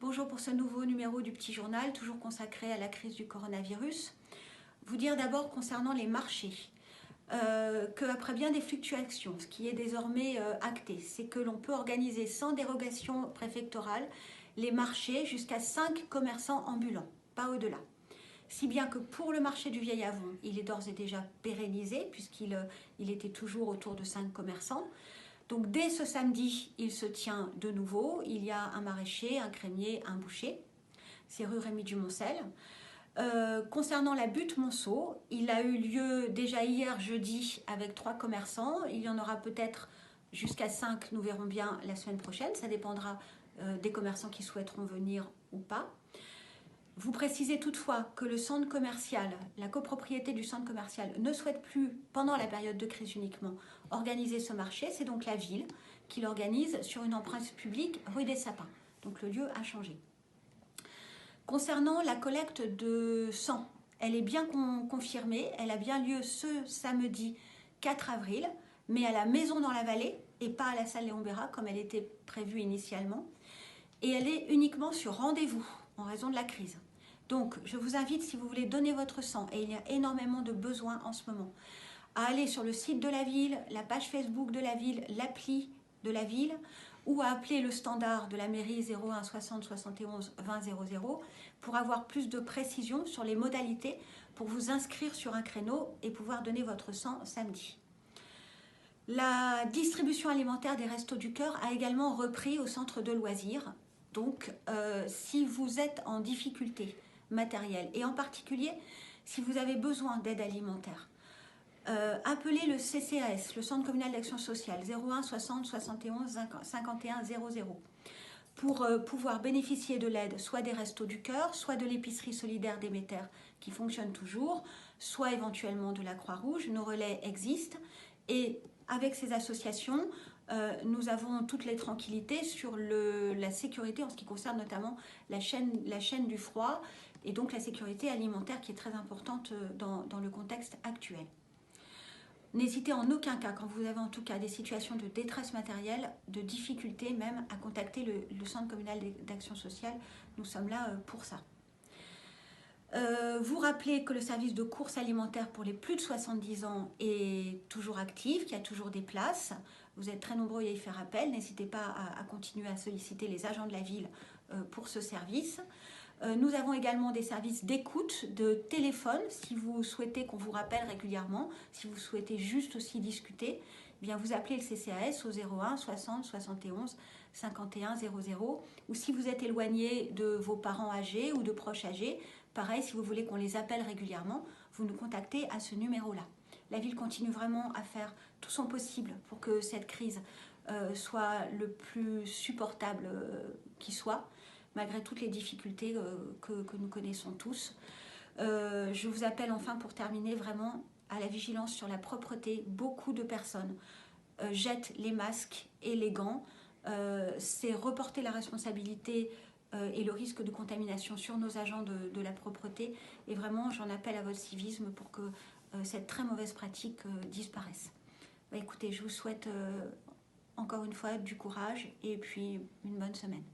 Bonjour pour ce nouveau numéro du Petit Journal, toujours consacré à la crise du coronavirus. Vous dire d'abord concernant les marchés, qu'après bien des fluctuations, ce qui est désormais acté, c'est que l'on peut organiser sans dérogation préfectorale les marchés jusqu'à 5 commerçants ambulants, pas au-delà. Si bien que pour le marché du Vieil Avon, il est d'ores et déjà pérennisé puisqu'il était toujours autour de 5 commerçants. Donc dès ce samedi, il se tient de nouveau. Il y a un maraîcher, un crémier, un boucher. C'est rue Rémy du Moncel. Concernant la butte Monceau, il a eu lieu déjà hier jeudi avec 3 commerçants. Il y en aura peut-être jusqu'à 5, nous verrons bien la semaine prochaine. Ça dépendra des commerçants qui souhaiteront venir ou pas. Vous précisez toutefois que le centre commercial, la copropriété du centre commercial ne souhaite plus, pendant la période de crise uniquement, organiser ce marché. C'est donc la ville qui l'organise sur une empreinte publique rue des Sapins. Donc le lieu a changé. Concernant la collecte de sang, elle est bien confirmée. Elle a bien lieu ce samedi 4 avril, mais à la Maison dans la Vallée et pas à la salle Léon Bérat comme elle était prévue initialement. Et elle est uniquement sur rendez-vous en raison de la crise. Donc, je vous invite, si vous voulez donner votre sang, et il y a énormément de besoins en ce moment, à aller sur le site de la ville, la page Facebook de la ville, l'appli de la ville, ou à appeler le standard de la mairie 01 60 71 20 00 pour avoir plus de précision sur les modalités pour vous inscrire sur un créneau et pouvoir donner votre sang samedi. La distribution alimentaire des Restos du Cœur a également repris au centre de loisirs. Donc, si vous êtes en difficulté matérielle et en particulier si vous avez besoin d'aide alimentaire, appelez le CCAS, le Centre communal d'action sociale, 01 60 71 51 00 pour pouvoir bénéficier de l'aide, soit des Restos du Cœur, soit de l'épicerie solidaire Déméter qui fonctionne toujours, soit éventuellement de la Croix-Rouge. Nos relais existent et avec ces associations, nous avons toutes les tranquillités sur la sécurité en ce qui concerne notamment la chaîne du froid et donc la sécurité alimentaire qui est très importante dans le contexte actuel. N'hésitez en aucun cas, quand vous avez en tout cas des situations de détresse matérielle, de difficulté même, à contacter le Centre communal d'action sociale. Nous sommes là pour ça. Vous rappelez que le service de course alimentaire pour les plus de 70 ans est toujours actif, qu'il y a toujours des places. Vous êtes très nombreux à y faire appel. N'hésitez pas à continuer à solliciter les agents de la ville pour ce service. Nous avons également des services d'écoute, de téléphone, si vous souhaitez qu'on vous rappelle régulièrement, si vous souhaitez juste aussi discuter, eh bien vous appelez le CCAS au 01 60 71 51 00, ou si vous êtes éloigné de vos parents âgés ou de proches âgés, pareil, si vous voulez qu'on les appelle régulièrement, vous nous contactez à ce numéro-là. La ville continue vraiment à faire tout son possible pour que cette crise soit le plus supportable qui soit, malgré toutes les difficultés que nous connaissons tous. Je vous appelle enfin pour terminer vraiment à la vigilance sur la propreté. Beaucoup de personnes jettent les masques et les gants. C'est reporter la responsabilité et le risque de contamination sur nos agents de la propreté. Et vraiment, j'en appelle à votre civisme pour que cette très mauvaise pratique disparaisse. Écoutez, je vous souhaite encore une fois du courage et puis une bonne semaine.